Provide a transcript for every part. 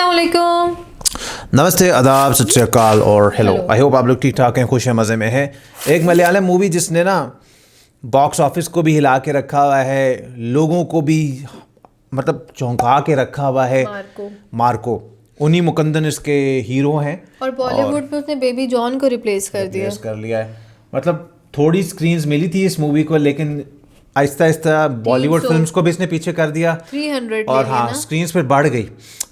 अस्सलाम वालेकुम। नमस्ते, आदाब, सत श्री अकाल और हेलो। आई होप आप लोग ठीक ठाक हैं, खुश हैं, मज़े में हैं। एक मलयालम मूवी जिसने ना बॉक्स ऑफिस को भी हिला के रखा हुआ है, लोगों को भी मतलब चौंका के रखा हुआ है। मार्को उन्हीं मुकंदन इसके हीरो हैं और बॉलीवुड में उसने बेबी जॉन को रिप्लेस कर लिया है। मतलब थोड़ी स्क्रीन्स मिली थी इस मूवी को, लेकिन आहिस्ता आहिस्ता बॉलीवुड फिल्म्स को भी इसने पीछे कर दिया 300 और हाँ स्क्रीन्स पर बढ़ गई,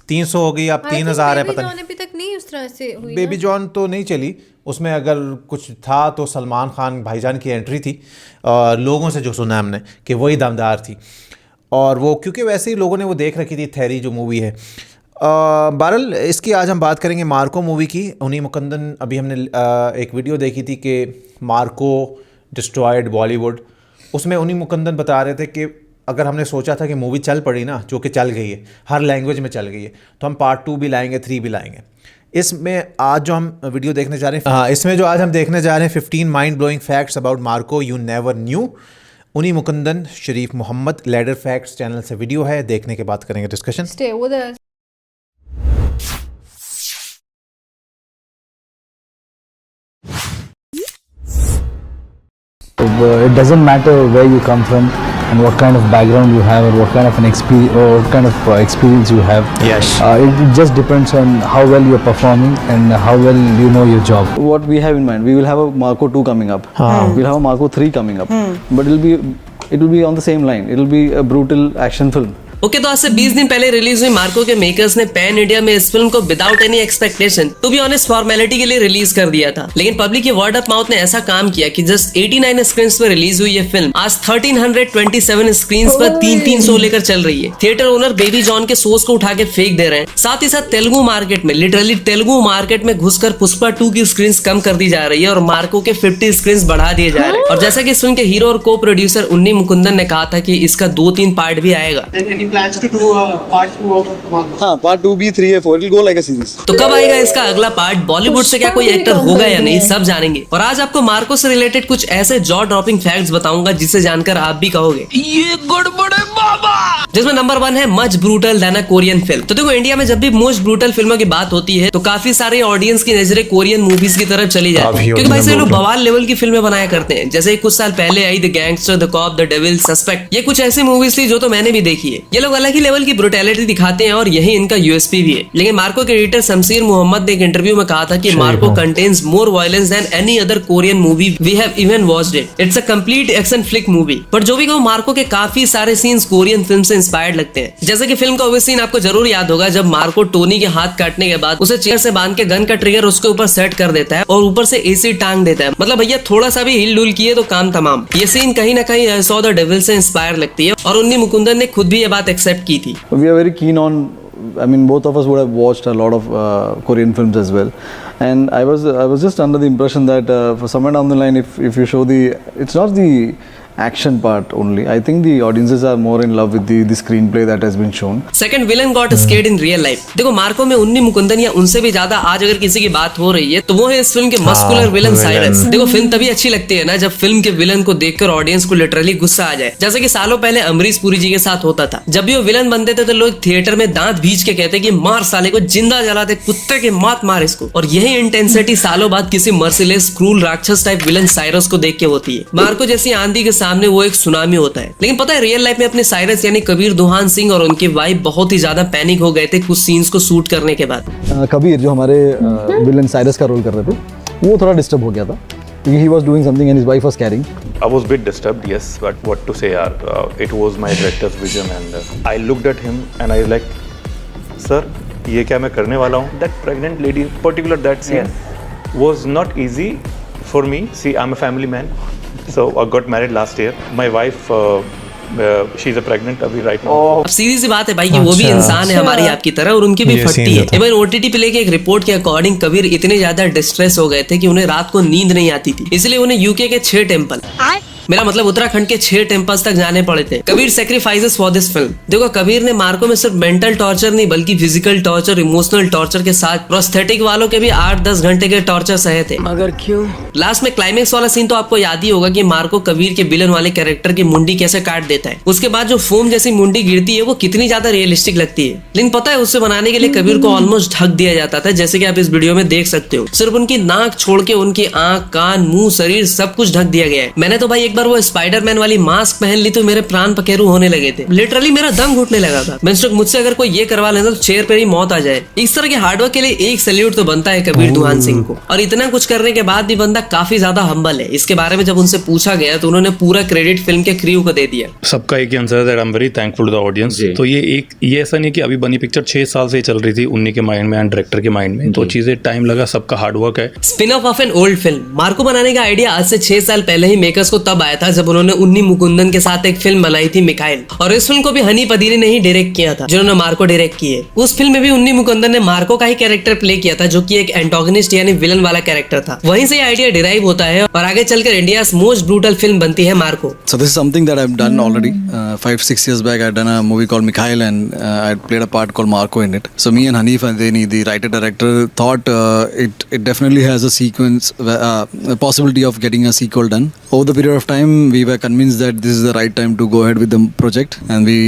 300 हो गई, अब 3000 है। पता नहीं अभी तक नहीं उस तरह से हुई बेबी जॉन तो नहीं चली, उसमें अगर कुछ था तो सलमान खान भाईजान की एंट्री थी और लोगों से जो सुना हमने कि वही दमदार थी। और वो क्योंकि वैसे ही लोगों ने वो देख रखी थी थेरी जो मूवी है। बहरहाल इसकी आज हम बात करेंगे मार्को मूवी की। उन्हीं मुकंदन अभी हमने एक वीडियो देखी थी कि मार्को डिस्ट्रॉयड बॉलीवुड, उसमें उन्हीं मुकंदन बता रहे थे कि अगर हमने सोचा था कि मूवी चल पड़ी ना, जो कि चल गई है, हर लैंग्वेज में चल गई है, तो हम पार्ट 2 भी लाएंगे, 3 भी लाएंगे। इसमें आज जो हम वीडियो देखने जा रहे हैं, हाँ इसमें जो आज हम देखने जा रहे हैं 15 mind blowing facts about Marco you never knew, उन्हीं मुकंदन शरीफ मोहम्मद लैडर फैक्ट्स चैनल से वीडियो है, देखने के बाद करेंगे discussion. Stay with us. It doesn't matter where you come from and what kind of background you have or what kind of an experience or what kind of experience you have. Yes. It just depends on how well you're performing and how well you know your job. What we have in mind, we will have a Marco 2 coming up. We'll have a Marco 3 coming up. But it will be on the same line. It will be a brutal action film. Okay तो आज से 20 दिन पहले release हुई Marco के makers ने pan India में इस फिल्म को without any expectation to be honest formality के लिए रिलीज कर दिया था, लेकिन पब्लिक के वर्ड ऑफ माउथ ने ऐसा काम किया कि जस्ट 89 स्क्रीन पर रिलीज हुई ये फिल्म आज 1327 स्क्रीन पर 300 लेकर चल रही है। थिएटर ओनर बेबी जॉन के सोर्स को उठा के फेंक दे रहे हैं। साथ ही साथ तेलुगु मार्केट में लिटरली तेलुगु मार्केट में घुसकर पुष्पा 2 की स्क्रीन कम कर दी जा रही है और मार्को के 50 स्क्रीन बढ़ा दिए जा रहे हैं। और जैसा कि इस फिल्म के हीरो और को प्रोड्यूसर उन्नी मुकुंदन ने कहा था कि इसका 2-3 पार्ट भी आएगा। Part 2, B, 3, 4. It will go like a series. तो कब आएगा इसका अगला पार्ट, बॉलीवुड से क्या कोई एक्टर होगा या नहीं, सब जानेंगे। और आज आपको मार्को से रिलेटेड कुछ ऐसे जॉ ड्रॉपिंग फैक्ट्स बताऊंगा जिसे जानकर आप भी कहोगे ये गड़बड़ है बाबा। जिसमें नंबर 1 है मच ब्रूटल देन अ कोरियन फिल्म। तो देखो इंडिया में जब भी मोस्ट ब्रूटल फिल्मों की बात होती है तो काफी सारे ऑडियंस की नजरें कोरियन मूवीज की तरफ चली जाती है, क्योंकि भाई से लोग बवाल लेवल की फिल्में बनाया करते हैं। जैसे कुछ साल पहले I the gangster, the cop, the devil, suspect, ये कुछ ऐसी मूवीज थी जो तो मैंने भी देखी है। ये लोग अलग ही लेवल की ब्रूटैलिटी दिखाते हैं और यही इनका यूएसपी भी है। लेकिन मार्को के एडिटर शमशीर मोहम्मद ने एक इंटरव्यू में कहा था कि Marco contains more violence than any other Korean movie we have even watched it. It's a complete action flick movie. पर जो भी कहो मार्को के काफी सारे सीन्स कोरियन फिल्म से इंस्पायर्ड लगते हैं। जैसे कि फिल्म का वो सीन आपको जरूर याद होगा जब मार्को टोनी के हाथ काटने के बाद उसे चेयर से बांध के गन का ट्रिगर उसके ऊपर सेट कर देता है और ऊपर से एसिड टांग देता है। मतलब भैया थोड़ा सा भी हिल डुल किए तो काम तमाम। ये सीन कहीं ना कहीं आई सॉ द डेविल से इंस्पायर लगती है और उन्नी मुकुंदन ने खुद भी ये बात एक्सेप्ट की थी। We are very keen on, I mean both of us would have watched a lot of Korean films as well, and I was just under the impression that for somewhere down the line if you show it's not the action part only, I think the audiences are more in love with the screenplay that has been shown. Second, villain got scared in real life. देखो Marco में उन्नी मुकुंदन या उनसे भी ज्यादा आज अगर किसी की बात हो रही है तो वो है इस फिल्म के मस्कुलर विलन साइरस। देखो फिल्म तभी अच्छी लगती है ना जब फिल्म के विलन को देखकर ऑडियंस को लिटरली गुस्सा आ जाए, जैसे कि सालों पहले अमरीश पुरी जी के साथ होता था। जब भी वो विलन बनते थे तो लोग थिएटर में दांत भींच के कहते कि मार साले को, जिंदा जलाते, कुत्ते के मात मार इसको। और यही इंटेंसिटी सालों बाद किसी मर्सिलेस क्रूल राक्षस टाइप विलन साइरस को देख के होती है। मार्को जैसी आंधी के सामने वो एक सुनामी होता है। लेकिन पता है रियल लाइफ में अपने साइरस यानी कबीर दुहान सिंह और उनकी वाइफ बहुत ही ज्यादा पैनिक हो गए थे कुछ सीन्स को शूट करने के बाद। कबीर जो हमारे विलन साइरस का रोल कर रहे थे वो थोड़ा डिस्टर्ब हो गया था क्योंकि he was doing something and his wife was carrying. I was a bit disturbed, yes, but what to say, it was my director's vision and I looked at him and I was like, sir, ये क्या मैं करने वाला हूँ? That pregnant lady, particular that scene was not easy for me. See, I'm a family man. So I got married last year. My wife, she's a pregnant अभी right now. अब सीधी सी बात है भाई कि वो भी इंसान है हमारी आपकी तरह और उनकी भी फटती है। इवन ओटीटी पे लेके एक रिपोर्ट के अकॉर्डिंग कबीर इतने ज्यादा डिस्ट्रेस हो गए थे कि उन्हें रात को नींद नहीं आती थी, इसलिए उन्हें यूके के 6 टेम्पल मेरा मतलब उत्तराखंड के 6 टेम्पल्स तक जाने पड़े थे। Kabir sacrifices for this film. देखो कबीर ने मार्को में सिर्फ मेंटल टॉर्चर नहीं बल्कि फिजिकल टॉर्चर, इमोशनल टॉर्चर के साथ प्रोस्थेटिक वालों के भी 8-10 घंटे के टॉर्चर सहे थे। मगर क्यों? लास्ट में क्लाइमेक्स वाला सीन तो आपको याद ही होगा कि मार्को कबीर के विलन वाले कैरेक्टर की मुंडी कैसे काट देता है। उसके बाद जो फोम जैसी मुंडी गिरती है वो कितनी ज्यादा रियलिस्टिक लगती है। लेकिन पता है उससे बनाने के लिए कबीर को ऑलमोस्ट ढक दिया जाता था, जैसे कि आप इस वीडियो में देख सकते हो। सिर्फ उनकी नाक छोड़ के उनकी आंख, कान, मुंह, शरीर सब कुछ ढक दिया गया है। मैंने तो भाई एक बार वो स्पाइडरमैन वाली मास्क पहन ली तो मेरे प्राण पखेरु होने लगे थे। लिटरली मेरा दम घुटने लगा था। मुझसे अगर कोई ये करवा लेना तो चेयर पर ही मौत आ जाए। इस तरह के हार्डवर्क के लिए एक सैल्यूट तो बनता है कबीर दुहान सिंह को। और इतना कुछ करने के बाद भी बंदा काफी ज्यादा हम्बल है। इसके बारे में जब उनसे पूछा गया तो उन्होंने पूरा क्रेडिट फिल्म के क्रू को दे दिया। सबका एक ही आंसर है that I am very thankful to the audience. तो ये ऐसा नहीं कि अभी बनी पिक्चर 6 साल से चल रही थी उन्हीं के माइंड में एंड डायरेक्टर के माइंड में, तो चीजें टाइम लगा, सबका हार्डवर्क है। Spin off an old film. Marco बनाने का आइडिया आज से 6 साल पहले ही मेकर्स को तब आया था जब उन्होंने उन्नी मुकुंदन के साथ एक फिल्म बनाई थी मिखाइल। और इस फिल्म को भी हनी पदीरी ने ही डायरेक्ट किया था जिन्होंने मार्को डायरेक्ट की है। उस फिल्म में भी उन्नी मुकुंदन ने मार्को का ही कैरेक्टर प्ले किया था जो कि एक एंटागोनिस्ट यानी विलन वाला कैरेक्टर था। वहीं से आइडिया डिराइव होता है और आगे चलकर इंडिया मोस्ट ब्रूटल फिल्म बनती है Marco. So this is something that I've done already. 5-6 years back, I'd done a movie called Mikhail, and I'd played a part called Marco in it. So me and Hanif Andeni, the writer-director, thought it definitely has a sequence, a possibility of getting a sequel done. Over the period of time, we were convinced that this is the right time to go ahead with the project, and we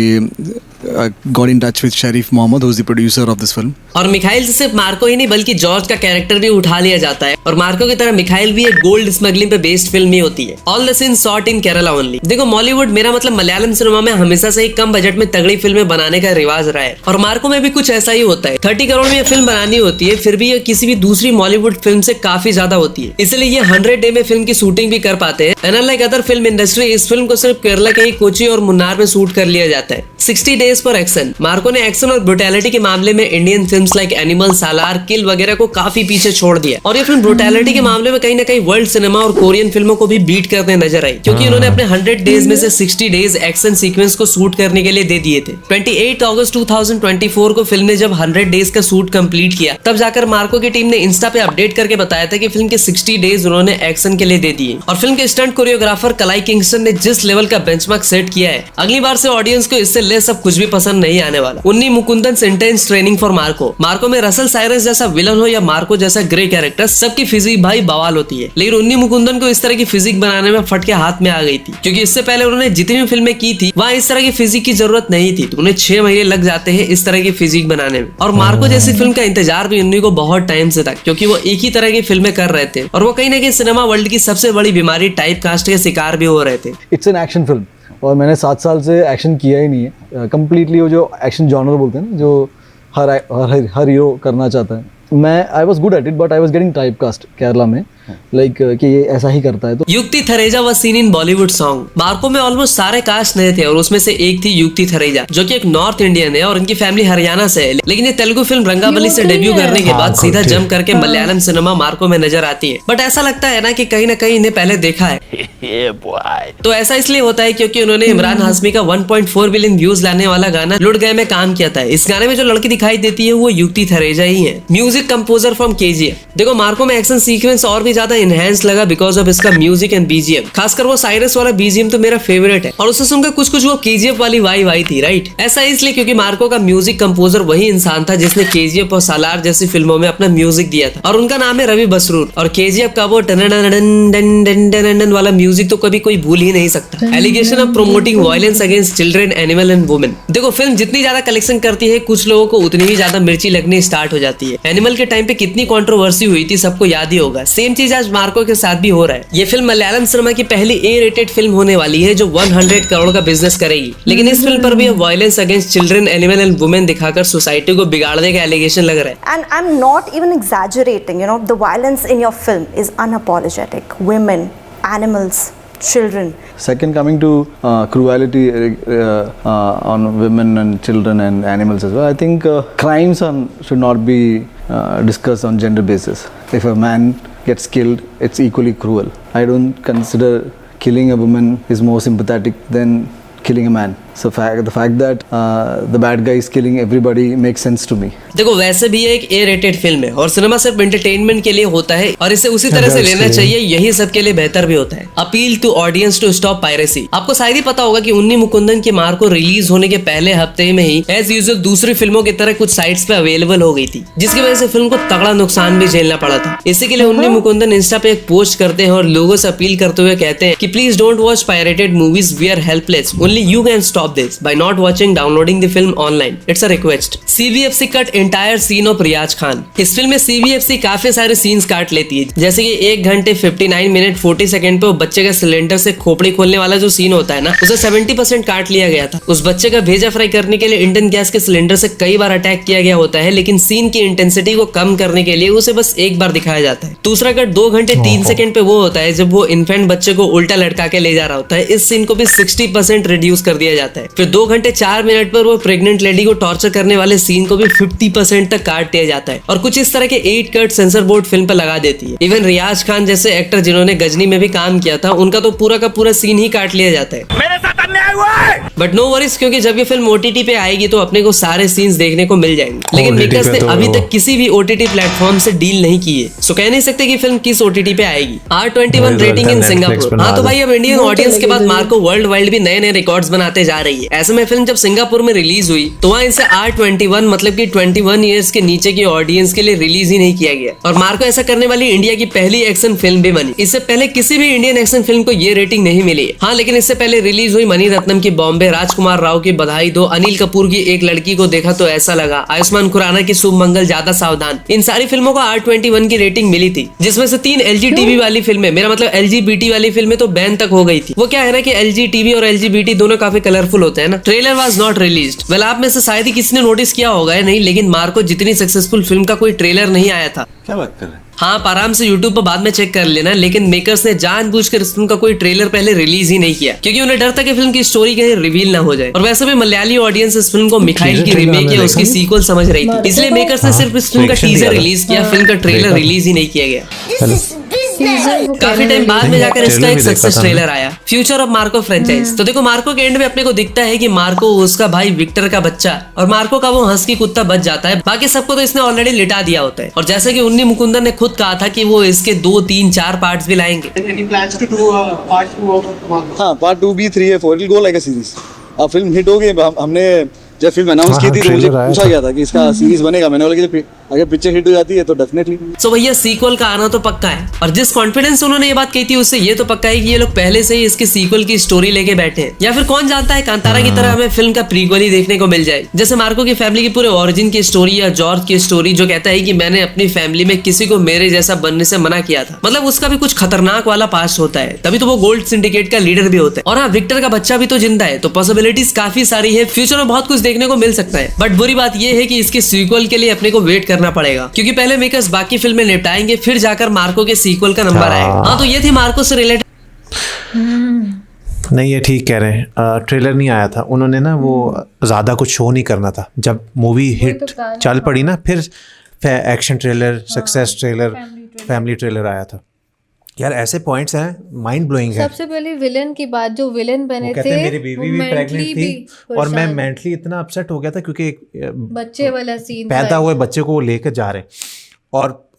got in touch with Sharif Mohammed, who's the producer of this film. और Mikhail से सिर्फ Marco ही नहीं बल्कि George का character भी उठा लिया जाता है। और मार्को की तरह मिखाइल भी एक गोल्ड स्मगलिंग पे बेस्ड फिल्म ही होती है। All the scene shot in Kerala only. देखो मॉलीवुड, मेरा मतलब मलयालम सिनेमा में हमेशा से ही कम बजट में तगड़ी फिल्में बनाने का रिवाज रहा है और मार्को में भी कुछ ऐसा ही होता है। 30 करोड़ में ये फिल्म बनानी होती है, फिर भी ये किसी भी दूसरी मॉलीवुड फिल्म से काफी ज्यादा होती है। इसलिए ये 100 डे में फिल्म की शूटिंग भी कर पाते हैं। अनलाइक अदर फिल्म इंडस्ट्री, इस फिल्म को सिर्फ केरला के ही कोची और मुन्नार में शूट कर लिया जाता है। 60 डेज फॉर एक्शन। मार्को ने एक्शन और ब्रुटैलिटी के मामले में इंडियन फिल्म्स लाइक एनिमल, सालार, किल वगैरह को काफी पीछे छोड़ दिया और ये फिल्म ब्रुटैलिटी के मामले में कहीं ना कहीं वर्ल्ड सिनेमा और कोरियन फिल्मों को भी बीट करते नजर आई, क्योंकि इन्होंने अपने 100 डेज में से 60 डेज एक्शन सीक्वेंस को शूट करने के लिए दे दिए थे। 28 अगस्त 2024 को फिल्म ने जब 100 डेज का शूट कंप्लीट किया तब जाकर मार्को की टीम ने इंस्टा पे अपडेट करके बताया था कि फिल्म के 60 डेज उन्होंने एक्शन के लिए दे दिए। और फिल्म के स्टंट कोरियोग्राफर कलाई किंगस्टन ने जिस लेवल का बेंचमार्क सेट किया है, अगली बार से ऑडियंस को इससे लेस सब कुछ भी पसंद नहीं आने वाला। उन्नी Mukundan sentence training for Marco. Marco में रसल साइरस जैसा विलन हो या मार्को जैसा ग्रे कैरेक्टर, सबकी फिजिक भाई बवाल होती है। लेकिन उन्नी मुकुंदन को इस तरह की फिजिक बनाने में फटके हाथ में आ गई थी, क्योंकि इससे पहले उन्होंने जितनी भी फिल्में की थी वहाँ इस तरह की फिजिक की जरूरत नहीं थी, तो उन्हें 6 महीने लग जाते हैं इस तरह की फिजिक बनाने में। और मार्को जैसी फिल्म का इंतजार भी उन्नी को बहुत टाइम से था, क्योंकि वो एक ही तरह की फिल्में कर रहे थे और वो कहीं ना कहीं सिनेमा वर्ल्ड की सबसे बड़ी बीमारी टाइप कास्ट के शिकार भी हो रहे थे। इट्स एन एक्शन फिल्म और मैंने 7 साल से एक्शन किया ही नहीं है। कंप्लीटली वो जो एक्शन जॉनर बोलते हैं ना, जो हर हीरो करना चाहता है, I was good at it but I was getting typecast Kerala में, लाइक कि ये ऐसा ही करता है। तो युक्ति Thareja was seen in Bollywood song. Marco में ऑलमोस्ट सारे कास्ट नए थे और उसमें से एक थी युक्ति थरेजा, जो कि एक नॉर्थ इंडियन है और उनकी फैमिली हरियाणा से है। लेकिन ये तेलुगु फिल्म रंगाबली से डेब्यू करने के बाद सीधा जंप करके मलयालम सिनेमा मार्को में नजर आती है। बट ऐसा लगता है ना कि कहीं ना कहीं इन्हें पहले देखा है। तो ऐसा इसलिए होता है क्योंकि उन्होंने इमरान हाशमी का 1.4 बिलियन व्यूज लाने वाला गाना लुट गए में काम किया था। इस गाने में जो लड़की दिखाई देती है वो युक्ति थरेजा ही है। Music composer from KGF. देखो मार्को में एक्शन सीक्वेंस और भी ज्यादा इनहेंस लगा बिकॉज ऑफ इसका म्यूजिक एंड बीजीएम। खासकर वो साइरस वाला बीजीएम तो मेरा फेवरेट है और उसे सुनकर कुछ वो केजीएफ वाली वाई थी, राइट। ऐसा इसलिए क्योंकि मार्को का म्यूजिक कंपोजर वही इंसान था जिसने केजीएफ और सालार जैसी फिल्मों में अपना म्यूजिक दिया था और उनका नाम है रवि बसरूर। और केजीएफ का वो वाला म्यूजिक तो कभी कोई भूल ही नहीं सकता। Allegation of promoting violence against children, animal and women. देखो फिल्म जितनी ज्यादा कलेक्शन करती है कुछ लोगों को उतनी ही ज्यादा मिर्ची लगनी स्टार्ट हो जाती है। एनिमल के टाइम पे कितनी कंट्रोवर्सी हुई थी सबको याद ही होगा। सेम चीज आज मार्को के साथ भी हो रहा है। ये फिल्म मलयालम सिनेमा की पहली A-rated फिल्म होने वाली है जो 100 करोड़ का बिजनेस करेगी। लेकिन इस फिल्म पर भी violence against children, animal and women दिखाकर सोसाइटी को बिगाड़ने का एलिगेशन लग रहा है। And I'm not even exaggerating, the violence in your film is unapologetic. Women, animals, children. Second, coming to cruelty on women and children and animals as well, I think crimes should not be discussed on gender basis. If a man gets killed, it's equally cruel. I don't consider killing a woman is more sympathetic than killing a man. So the fact that the bad guy is killing everybody makes sense to me. देखो वैसे भी ये एक A rated film है और cinema सिर्फ entertainment के लिए होता है और इसे उसी तरह से लेना चाहिए, यही सबके लिए बेहतर भी होता है। Appeal to audience to stop piracy. आपको शायद ही पता होगा कि उन्नी मुकुंदन की मार्को रिलीज होने के पहले हफ्ते में ही एज यूजुअल दूसरी फिल्मों की तरह कुछ साइट्स पे अवेलेबल हो गई थी, जिसकी वजह से फिल्म को तगड़ा नुकसान भी झेलना पड़ा था। इसी के लिए उन्नी मुकुंदन इंस्टा पे एक पोस्ट करते हैं और लोगों से अपील करते हुए कहते हैं कि please don't watch pirated movies, we are helpless, only you can stop this by not watching downloading the film online, it's a request. CBFC cut entire scene of Riyaz Khan. इस फिल्म में सीबीएफसी काफी सारे scenes काट लेती है, जैसे कि 1 घंटे 59 मिनट 40 सेकंड पे वो बच्चे का सिलेंडर से खोपड़ी खोलने वाला जो सीन होता है ना, उसे 70% काट लिया गया था। उस बच्चे का भेजा फ्राई करने के लिए इंडियन गैस के सिलेंडर से कई बार अटैक किया गया होता है, लेकिन सीन की इंटेंसिटी को कम करने के लिए उसे बस एक बार दिखाया जाता है। दूसरा कट 2 घंटे 3 सेकंड पे वो होता है जब वो इन्फेंट बच्चे को उल्टा लटका के ले जा रहा होता है। इस सीन को भी 60% रिड्यूस कर दिया जाता है। फिर 2 घंटे 4 मिनट पर वो प्रेग्नेंट लेडी को टॉर्चर करने वाले सीन को भी 50% तक काट दिया जाता है और कुछ इस तरह के 8 कट सेंसर बोर्ड फिल्म पर लगा देती है। इवन रियाज खान जैसे एक्टर जिन्होंने गजनी में भी काम किया था, उनका तो पूरा का पूरा सीन ही काट लिया जाता है। मेरे साथ अन्याय हुआ है। बट नो वरीज, क्योंकि जब ये फिल्म ओटीटी पे आएगी तो अपने को सारे सीन्स देखने को मिल जाएंगे। लेकिन मेकर्स ने अभी तक किसी भी ओटीटी प्लेटफॉर्म से डील नहीं की है, सो कह नहीं सकते कि फिल्म किस ओटीटी पे आएगी। R21 rating in Singapore. हाँ तो भाई अब इंडियन ऑडियंस के बाद मार्को वर्ल्ड वाइड भी नए नए रिकॉर्ड्स बनाते जा रही है। ऐसे में फिल्म जब सिंगापुर में रिलीज हुई तो वहाँ इसे R21 मतलब कि 21 ईयर्स के नीचे की ऑडियंस के लिए रिलीज ही नहीं किया गया और मार्को ऐसा करने वाली इंडिया की पहली एक्शन फिल्म भी बनी। इससे पहले किसी भी इंडियन एक्शन फिल्म को ये रेटिंग नहीं मिली है। हाँ, लेकिन इससे पहले रिलीज हुई मणि रत्नम की बॉम्बे, राजकुमार राव की बधाई दो, अनिल कपूर की एक लड़की को देखा तो ऐसा लगा, आयुष्मान खुराना की शुभ मंगल, ज्यादा सावधान, इन सारी फिल्मों को R21 की रेटिंग मिली थी, जिसमें से 3 LGBT वाली फिल्में, मेरा मतलब LGBT वाली फिल्में तो बैन तक हो गई थी। वो क्या है ना कि LGBT और LGBT दोनों काफी कलरफुल होते हैं ना। Trailer was not released. Well, आप में से शायद ही किसी ने नोटिस किया होगा या नहीं, लेकिन मार्को जितनी सक्सेसफुल फिल्म का कोई ट्रेलर नहीं आया था। क्या बात कर रहे हैं? हाँ, आप आराम से YouTube पर बाद में चेक कर लेना, लेकिन मेकर्स ने जानबूझकर इस फिल्म का कोई ट्रेलर पहले रिलीज ही नहीं किया, क्योंकि उन्हें डर था कि फिल्म की स्टोरी कहीं रिवील ना हो जाए। और वैसे भी मलयाली ऑडियंस इस फिल्म को मिखाइल की रीमेक या उसकी सीक्वल समझ रही थी, इसलिए मेकर्स ने सिर्फ इस फिल्म का टीजर रिलीज किया, फिल्म का ट्रेलर रिलीज ही नहीं किया गया। काफी टाइम बाद में जाकर इसका एक सक्सेस ट्रेलर आया, फ्यूचर ऑफ मार्को फ्रेंचाइज। तो देखो, मार्को के एंड में अपने को दिखता है कि मार्को उसका भाई विक्टर का बच्चा और मार्को का वो हस्की कुत्ता बच जाता है। बाकी सबको तो इसने ऑलरेडी लिटा दिया होता है। और जैसे कि उन्नी मुकुंदन ने खुद कहा था कि वो इसके 2, 3, 4 पार्ट्स भी लाएंगे। Any plans to do part 2 of Marco? हाँ, पार्ट 2 भी 3 है 4 it will go like a series. अब फिल्म हिट हो गई, हमने जब फिल्म अनाउंस की थी तो मुझे पूछा गया था कि इसका सीरीज बनेगा। मैंने बोला कि अगर पिक्चर हिट हो जाती है तो डेफिनेटली। सो भैया सीक्वल का आना तो पक्का है, और जिस कॉन्फिडेंस से उन्होंने ये बात कही थी उससे ये तो पक्का है कि ये लोग पहले से ही इसकी सीक्वल की स्टोरी लेके बैठे हैं, या फिर कौन जानता है कांतारा की तरह हमें फिल्म का प्रीक्वल ही देखने को मिल जाए, जैसे मार्को की फैमिली की पूरे ओरिजिन की स्टोरी या जॉर्ज की स्टोरी जो कहता है कि मैंने अपनी फैमिली में किसी को मेरे जैसा बनने से मना किया था। मतलब उसका भी कुछ खतरनाक वाला पास्ट होता है, तभी तो वो गोल्ड सिंडिकेट का लीडर भी होता है। और हाँ, विक्टर का बच्चा भी तो जिंदा है, तो पॉसिबिलिटीज काफी सारी है, फ्यूचर में बहुत कुछ देखने को मिल सकता है। बट बुरी बात यह है कि इसके सीक्वल के लिए अपने को वेट करना पड़ेगा, क्योंकि पहले मेकर्स बाकी फिल्में निपटाएंगे, फिर जाकर मार्को के सीक्वल का नंबर आएगा। हाँ, तो ये थी मार्को से रिलेटेड। नहीं, ये ठीक कह रहे हैं, ट्रेलर नहीं आया था। उन्होंने ना वो ज़्यादा कुछ शो नहीं करना था। जब मूवी हिट चल पड़ी ना, फिर action trailer, success trailer, family trailer आया था। यार ऐसे पॉइंट्स हैं, माइंड ब्लोइंग है। सबसे पहले विलन की बात, जो विलन बने कहते थे मेरी बीवी भी प्रेग्नेंट थी और मैं मेंटली इतना अपसेट हो गया था क्योंकि एक बच्चे वाला सीन पैदा हुए बच्चे को लेकर जा रहे हैं, और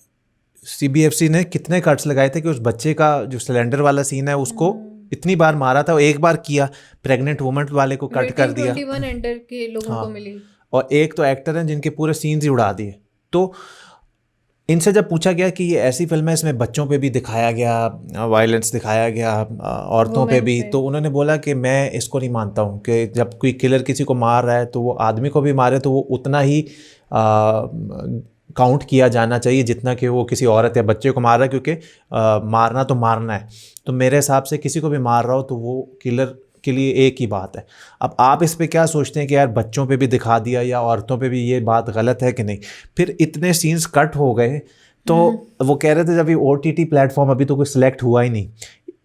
CBFC ने कितने कट्स लगाए थे कि उस बच्चे का जो सिलेंडर वाला सीन है उसको इतनी बार मारा था, एक बार किया, प्रेग्नेंट वुमन वाले को कट कर दिया। 21 एंटर के लोगों को मिली। और एक तो एक्टर हैं जिनके पूरे सीन्स ही उड़ा दिए। तो इनसे जब पूछा गया कि ये ऐसी फिल्म है, इसमें बच्चों पे भी दिखाया गया, वायलेंस दिखाया गया, औरतों पे भी, तो उन्होंने बोला कि मैं इसको नहीं मानता हूँ कि जब कोई किलर किसी को मार रहा है तो वो आदमी को भी मारे तो वो उतना ही काउंट किया जाना चाहिए जितना कि वो किसी औरत या बच्चे को मार रहा है, क्योंकि मारना तो मारना है। तो मेरे हिसाब से किसी को भी मार रहा हो तो वो किलर के लिए एक ही बात है। अब आप इस पे क्या सोचते हैं कि यार बच्चों पे भी दिखा दिया या औरतों पे भी, ये बात गलत है कि नहीं? फिर इतने सीन्स कट हो गए तो वो कह रहे थे जब ये OTT प्लेटफॉर्म अभी तो कोई सिलेक्ट हुआ ही नहीं,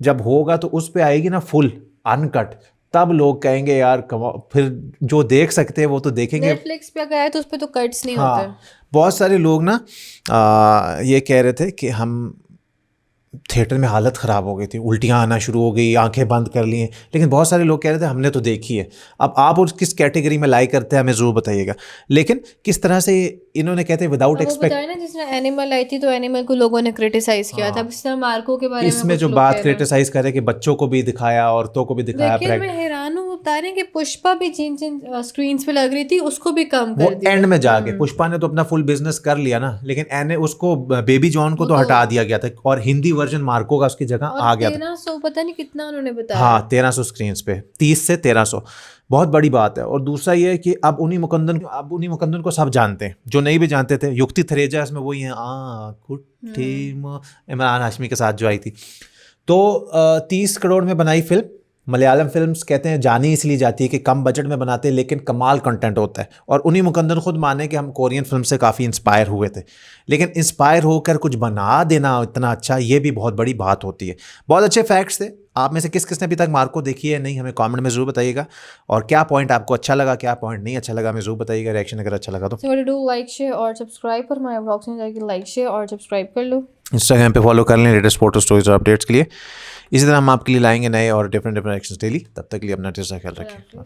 जब होगा तो उस पे आएगी ना फुल अनकट, तब लोग कहेंगे यार फिर जो देख सकते हैं वो तो देखेंगे। नेटफ्लिक्स पे गया तो उस पे तो कट्स नहीं होते। बहुत सारे लोग ना ये कह रहे थे कि हम थिएटर में हालत ख़राब हो गई थी, उल्टियाँ आना शुरू हो गई, आंखें बंद कर ली हैं। लेकिन बहुत सारे लोग कह रहे थे हमने तो देखी है। अब आप उस किस कैटेगरी में लाइक करते हैं हमें ज़रूर बताइएगा। लेकिन किस तरह से इन्होंने कहते हैं विदाउट वो एक्सपेक्ट, बताया ना जिसने एनिमल आई थी तो एनिमल को लोगों ने क्रिटिसाइज किया था। अब इस तरह मार्को के बारे में इसमें कुछ जो लोग बात कह रहे हैं। क्रिटिसाइज करे कि बच्चों को भी दिखाया, औरतों को भी दिखाया, लेकिन मैं हैरान हूँ, वो बता रहे हैं कि पुष्पा भी जिन जिन स्क्रीन्स पे लग रही थी उसको भी कम वो कर दिया। एंड में जाके पुष्पा ने तो अपना फुल बिजनेस कर लिया ना, लेकिन एने उसको बेबी जॉन को तो हटा दिया गया था और हिंदी वर्जन मार्को का उसकी जगह आ गया था। 1300 पता नहीं कितना उन्होंने बताया। हाँ 1300 स्क्रीन पे, 30 से 1300 बहुत बड़ी बात है। और दूसरा ये है कि अब उन्हीं मुकंदन को सब जानते हैं, जो नहीं भी जानते थे। युक्ति थरेजा इसमें वही है, इमरान हाशमी के साथ जो आई थी। तो 30 करोड़ में बनाई फिल्म। मलयालम फिल्म्स कहते हैं जानी इसलिए जाती है कि कम बजट में बनाते हैं लेकिन कमाल कंटेंट होता है। और उन्हीं मुकंदन खुद माने कि हम कोरियन फिल्म से काफ़ी इंस्पायर हुए थे, लेकिन इंस्पायर होकर कुछ बना देना इतना अच्छा, ये भी बहुत बड़ी बात होती है। बहुत अच्छे फैक्ट्स थे। आप में से किसने अभी तक मार्को देखी है नहीं, हमें कमेंट में ज़रूर बताइएगा। और क्या पॉइंट आपको अच्छा लगा, क्या पॉइंट नहीं अच्छा लगा, हमें ज़रूर बताइएगा। रिएक्शन अगर अच्छा लगा तो So what to do, like, share और सब्सक्राइब पर माय व्लॉग्स में जाके लाइक शेयर और सब्सक्राइब कर लो। इंस्टाग्राम पे फॉलो कर लें लेटेस्ट फोटो स्टोरीज और अपडेट्स के लिए। इसी तरह हम आपके लिए लाएंगे नए और डिफरेंट एक्शंस डेली। तब तक के लिए अपना ढेर सारा ख्याल रखें।